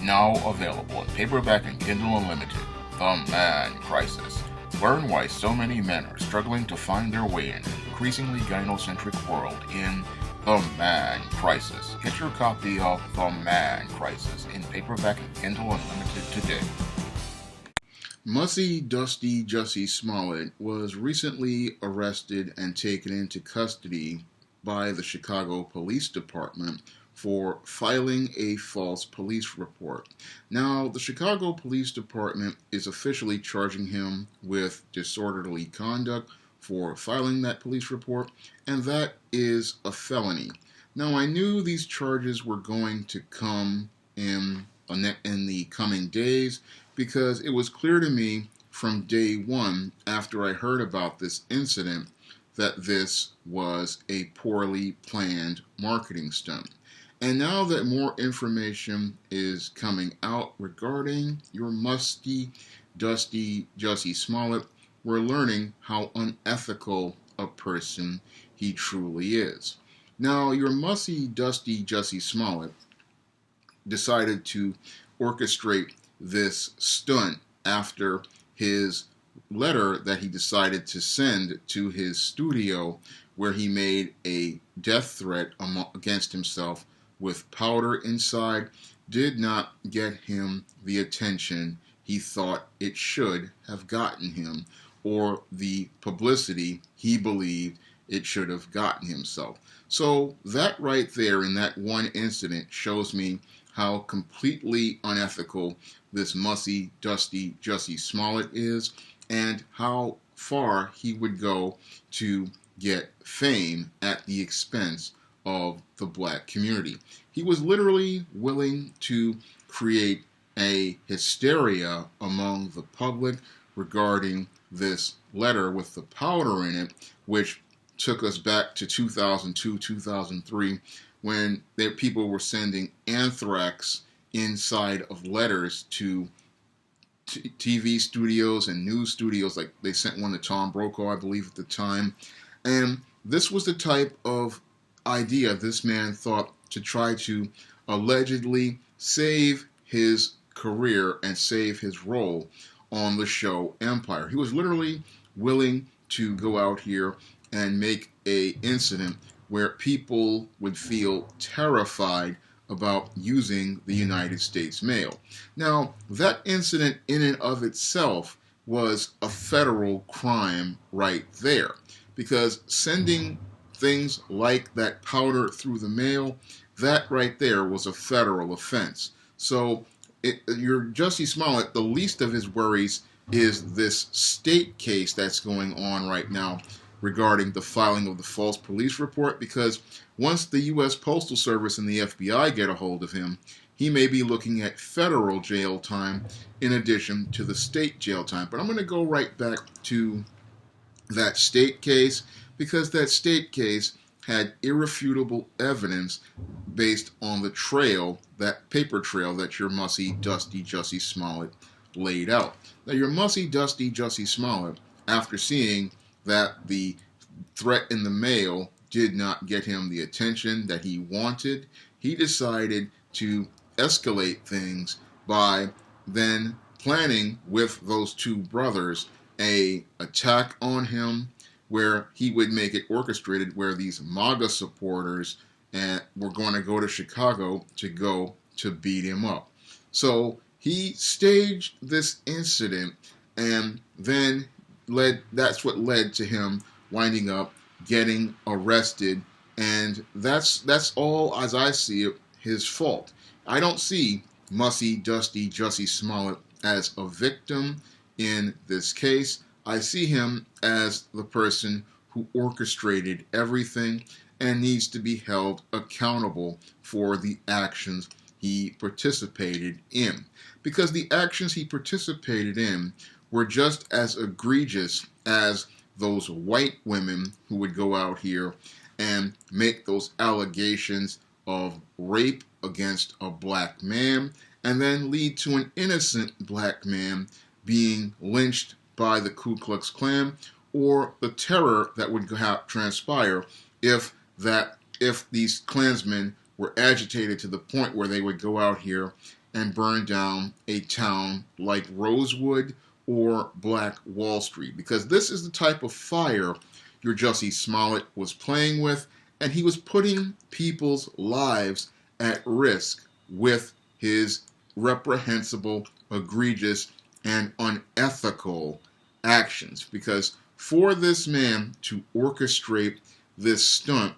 Now available in paperback and Kindle Unlimited. The Man Crisis. Learn why so many men are struggling to find their way in an increasingly gynocentric world in The Man Crisis. Get your copy of The Man Crisis in paperback and Kindle Unlimited today. Mussy Dusty Jussie Smollett was recently arrested and taken into custody by the Chicago Police Department for filing a false police report. Now, the Chicago Police Department is officially charging him with disorderly conduct for filing that police report, and that is a felony. Now, I knew these charges were going to come in the coming days because it was clear to me from day one after I heard about this incident that this was a poorly planned marketing stunt. And now that more information is coming out regarding your musty, dusty Jussie Smollett, we're learning how unethical a person he truly is. Now, your musty, dusty Jussie Smollett decided to orchestrate this stunt after his letter that he decided to send to his studio, where he made a death threat against himself with powder inside, did not get him the attention he thought it should have gotten him, or the publicity he believed it should have gotten himself. So that right there in that one incident shows me how completely unethical this mussy, dusty Jussie Smollett is, and how far he would go to get fame at the expense of the black community. He was literally willing to create a hysteria among the public regarding this letter with the powder in it, which took us back to 2002, 2003, when people were sending anthrax inside of letters to TV studios and news studios. Like they sent one to Tom Brokaw, I believe, at the time. And this was the type of idea this man thought to try to allegedly save his career and save his role on the show Empire. He was literally willing to go out here and make a incident where people would feel terrified about using the United States mail. Now, that incident in and of itself was a federal crime right there, because sending things like that powder through the mail, that right there was a federal offense. So your Jussie Smollett, the least of his worries is this state case that's going on right now regarding the filing of the false police report, because once the U.S. Postal Service and the FBI get a hold of him, he may be looking at federal jail time in addition to the state jail time. But I'm going to go right back to that state case, because that state case had irrefutable evidence based on the trail, that paper trail that your mussy, dusty Jussie Smollett laid out. Now, your mussy, dusty Jussie Smollett, after seeing that the threat in the mail did not get him the attention that he wanted, he decided to escalate things by then planning with those two brothers a attack on him, where he would make it orchestrated where these MAGA supporters were going to go to Chicago to beat him up. So he staged this incident, and then that's what led to him winding up getting arrested, and that's all, as I see it, his fault. I don't see mussy, dusty Jussie Smollett as a victim in this case. I see him as the person who orchestrated everything and needs to be held accountable for the actions he participated in. Because the actions he participated in were just as egregious as those white women who would go out here and make those allegations of rape against a black man and then lead to an innocent black man being lynched by the Ku Klux Klan, or the terror that would transpire if these Klansmen were agitated to the point where they would go out here and burn down a town like Rosewood or Black Wall Street, because this is the type of fire your Jussie Smollett was playing with, and he was putting people's lives at risk with his reprehensible, egregious, and unethical actions. Because for this man to orchestrate this stunt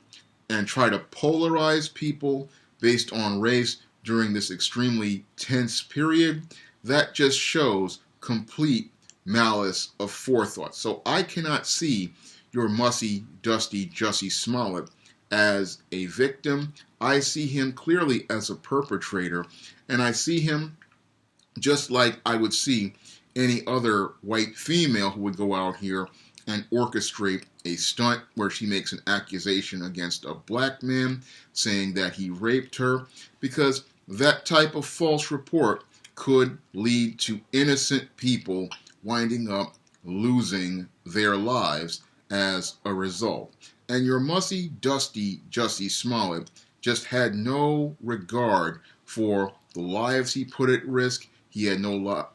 and try to polarize people based on race during this extremely tense period, that just shows complete malice of forethought. So I cannot see your mussy, dusty Jussie Smollett as a victim. I see him clearly as a perpetrator, and I see him just like I would see any other white female who would go out here and orchestrate a stunt where she makes an accusation against a black man saying that he raped her, because that type of false report could lead to innocent people winding up losing their lives as a result. And your mussy, dusty Jussie Smollett just had no regard for the lives he put at risk. He had no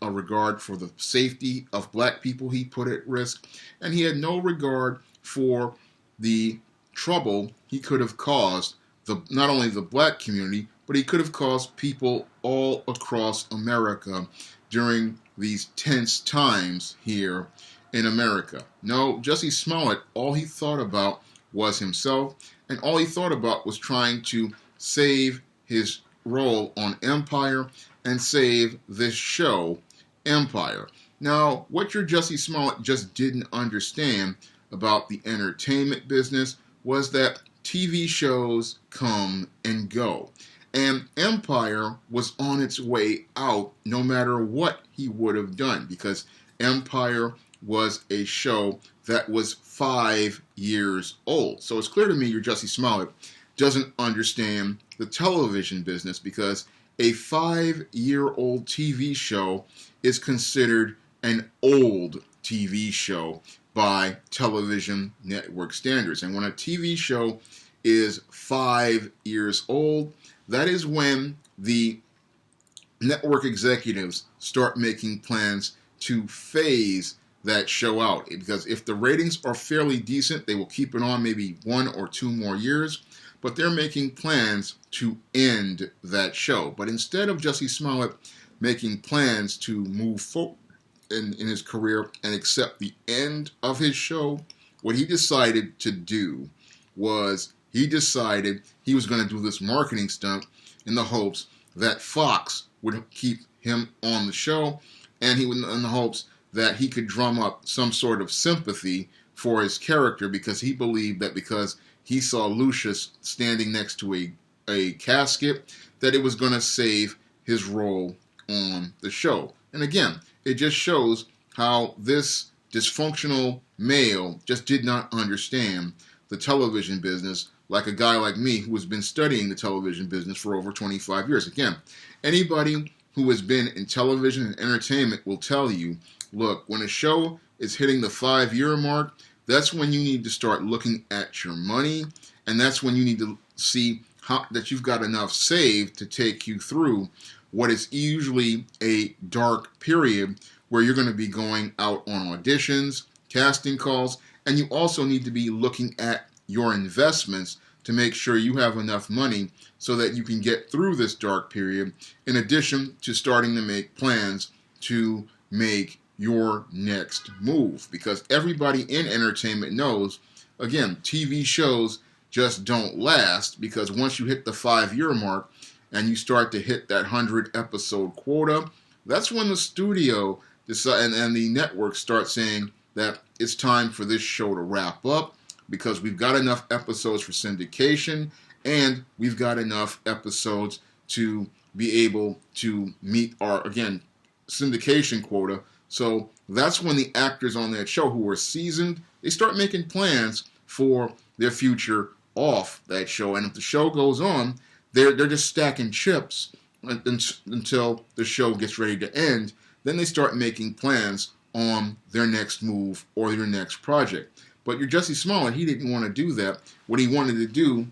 regard for the safety of black people he put at risk. And he had no regard for the trouble he could have caused not only the black community, but he could have caused people all across America during these tense times here in America. No, Jussie Smollett, all he thought about was himself, and all he thought about was trying to save his role on Empire and save this show, Empire. Now, what your Jussie Smollett just didn't understand about the entertainment business was that TV shows come and go. And Empire was on its way out no matter what he would have done, because Empire was a show that was 5 years old. So it's clear to me your Jussie Smollett doesn't understand the television business, because a 5-year-old TV show is considered an old TV show by television network standards. And when a TV show is 5 years old, that is when the network executives start making plans to phase that show out. Because if the ratings are fairly decent, they will keep it on maybe 1 or 2 more years, but they're making plans to end that show. But instead of Jussie Smollett making plans to move forward in his career and accept the end of his show, what he decided to do was he decided he was going to do this marketing stunt in the hopes that Fox would keep him on the show, and he would in the hopes that he could drum up some sort of sympathy for his character, because he believed that because he saw Lucius standing next to a casket, that it was going to save his role on the show. And again, it just shows how this dysfunctional male just did not understand the television business like a guy like me who has been studying the television business for over 25 years. Again, anybody who has been in television and entertainment will tell you, look, when a show is hitting the 5-year mark, that's when you need to start looking at your money, and that's when you need to see that you've got enough saved to take you through what is usually a dark period where you're going to be going out on auditions, casting calls, and you also need to be looking at your investments to make sure you have enough money so that you can get through this dark period, in addition to starting to make plans to make your next move. Because everybody in entertainment knows, again, TV shows just don't last, because once you hit the 5-year mark and you start to hit that 100-episode quota, that's when the studio decide and the network start saying that it's time for this show to wrap up, because we've got enough episodes for syndication and we've got enough episodes to be able to meet our, again, syndication quota. So that's when the actors on that show who are seasoned, they start making plans for their future off that show. And if the show goes on, they're just stacking chips until the show gets ready to end. Then they start making plans on their next move or their next project. But your Jussie Smollett, he didn't want to do that. What he wanted to do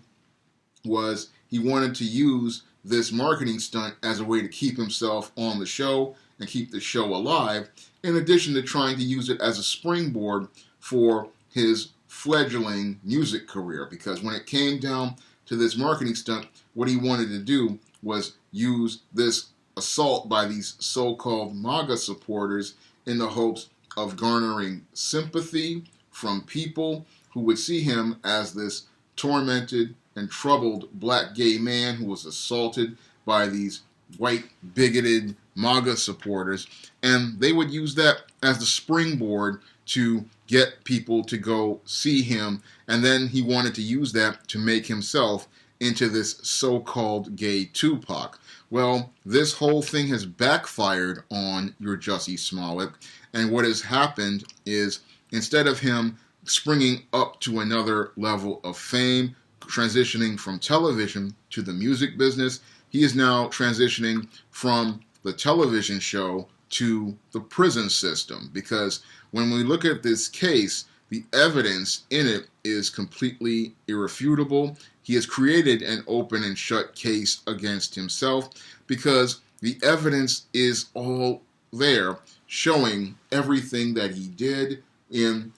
was he wanted to use this marketing stunt as a way to keep himself on the show and keep the show alive, in addition to trying to use it as a springboard for his fledgling music career. Because when it came down to this marketing stunt, what he wanted to do was use this assault by these so-called MAGA supporters in the hopes of garnering sympathy from people who would see him as this tormented and troubled black gay man who was assaulted by these white bigoted MAGA supporters, and they would use that as the springboard to get people to go see him, and then he wanted to use that to make himself into this so-called gay Tupac. Well, this whole thing has backfired on your Jussie Smollett, and what has happened is instead of him springing up to another level of fame, transitioning from television to the music business, he is now transitioning from the television show to the prison system. Because when we look at this case, the evidence in it is completely irrefutable. He has created an open and shut case against himself because the evidence is all there, showing everything that he did in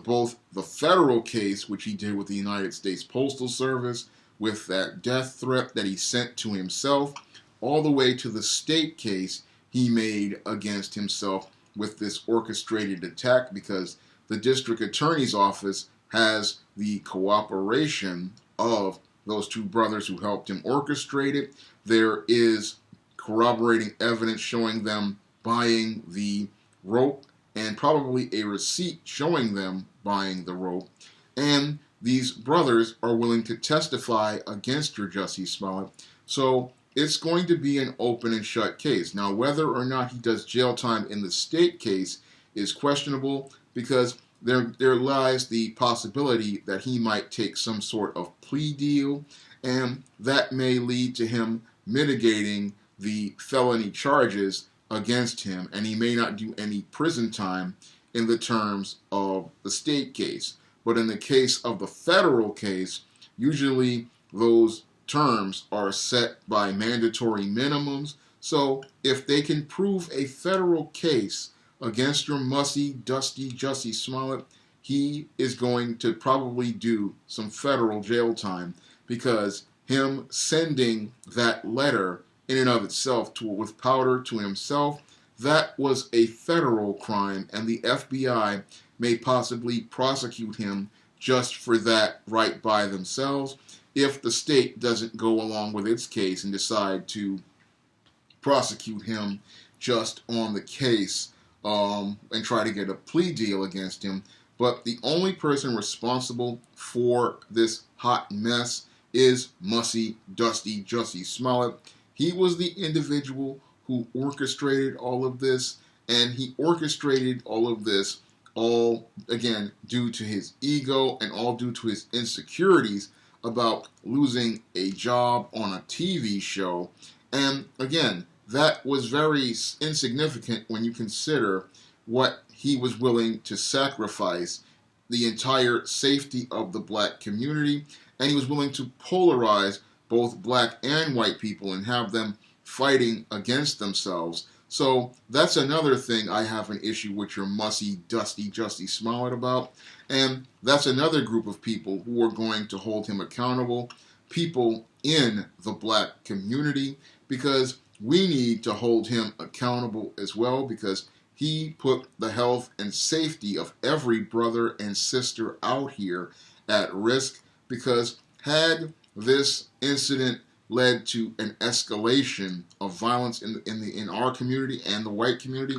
both the federal case, which he did with the United States Postal Service, with that death threat that he sent to himself, all the way to the state case he made against himself with this orchestrated attack, because the district attorney's office has the cooperation of those two brothers who helped him orchestrate it. There is corroborating evidence showing them buying the rope, and probably a receipt showing them buying the rope. And these brothers are willing to testify against your Jussie Smollett. So it's going to be an open and shut case. Now, whether or not he does jail time in the state case is questionable, because there lies the possibility that he might take some sort of plea deal, and that may lead to him mitigating the felony charges against him, and he may not do any prison time in the terms of the state case. But in the case of the federal case, usually those terms are set by mandatory minimums. So if they can prove a federal case against your Mussy, dusty Jussie Smollett, he is going to probably do some federal jail time, because him sending that letter in and of itself with powder to himself, that was a federal crime, and the FBI may possibly prosecute him just for that right by themselves if the state doesn't go along with its case and decide to prosecute him just on the case and try to get a plea deal against him. But the only person responsible for this hot mess is Mussy, dusty Jussie Smollett. He was the individual who orchestrated all of this, and he orchestrated all of this all, again, due to his ego and all due to his insecurities about losing a job on a TV show. And again, that was very insignificant when you consider what he was willing to sacrifice: the entire safety of the black community, and he was willing to polarize both black and white people and have them fighting against themselves. So that's another thing I have an issue with your Mussy, dusty Jussie Smollett about. And that's another group of people who are going to hold him accountable, people in the black community, because we need to hold him accountable as well, because he put the health and safety of every brother and sister out here at risk. Because had this incident led to an escalation of violence in our community and the white community,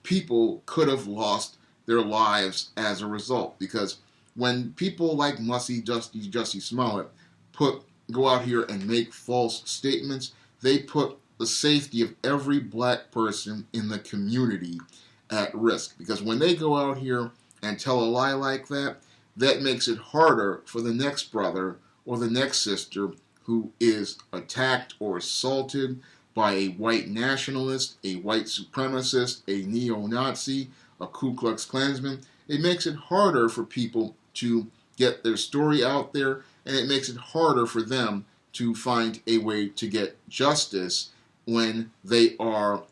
people could have lost their lives as a result. Because when people like Mussy, dusty Jussie Smollett go out here and make false statements, they put the safety of every black person in the community at risk. Because when they go out here and tell a lie like that, that makes it harder for the next brother or the next sister who is attacked or assaulted by a white nationalist, a white supremacist, a neo-Nazi, a Ku Klux Klansman. It makes it harder for people to get their story out there, and it makes it harder for them to find a way to get justice when they are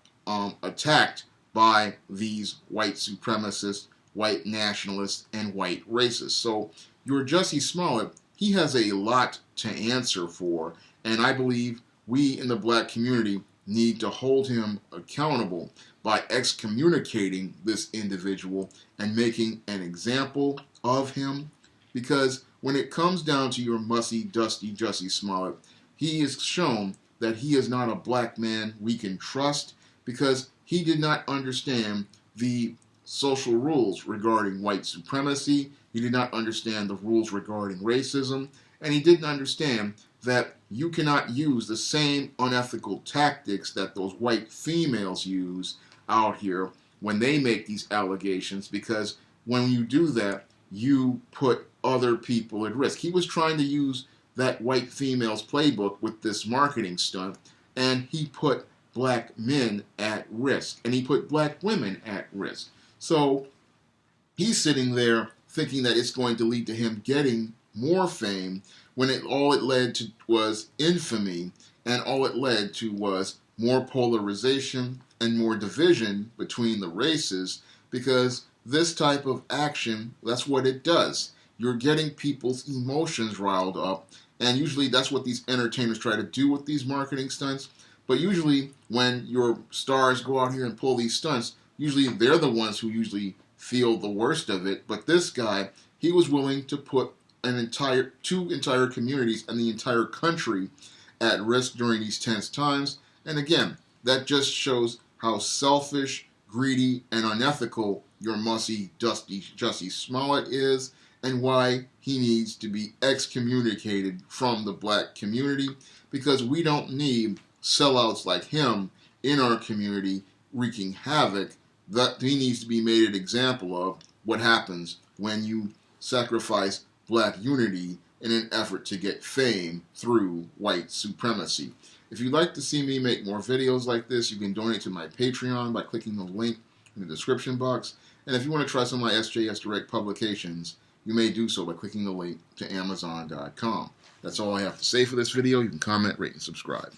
attacked by these white supremacists, white nationalists, and white racists. So your Jussie Smollett, he has a lot to answer for, and I believe we in the black community need to hold him accountable by excommunicating this individual and making an example of him. Because when it comes down to your mussy, dusty Jussie Smollett, he has shown that he is not a black man we can trust, because he did not understand the social rules regarding white supremacy. He did not understand the rules regarding racism, and he didn't understand that you cannot use the same unethical tactics that those white females use out here when they make these allegations, because when you do that, you put other people at risk. He was trying to use that white female's playbook with this marketing stunt, and he put black men at risk, and he put black women at risk. So he's sitting there thinking that it's going to lead to him getting more fame, when all it led to was infamy, and all it led to was more polarization and more division between the races, because this type of action, that's what it does. You're getting people's emotions riled up, and usually that's what these entertainers try to do with these marketing stunts. But usually when your stars go out here and pull these stunts, usually they're the ones who usually feel the worst of it. But this guy, he was willing to put two entire communities and the entire country at risk during these tense times. And again, that just shows how selfish, greedy, and unethical your mussy, dusty Jussie Smollett is, and why he needs to be excommunicated from the black community, because we don't need sellouts like him in our community wreaking havoc. That he needs to be made an example of what happens when you sacrifice black unity in an effort to get fame through white supremacy. If you'd like to see me make more videos like this, you can donate to my Patreon by clicking the link in the description box. And if you want to try some of my SJS Direct publications, you may do so by clicking the link to Amazon.com. That's all I have to say for this video. You can comment, rate, and subscribe.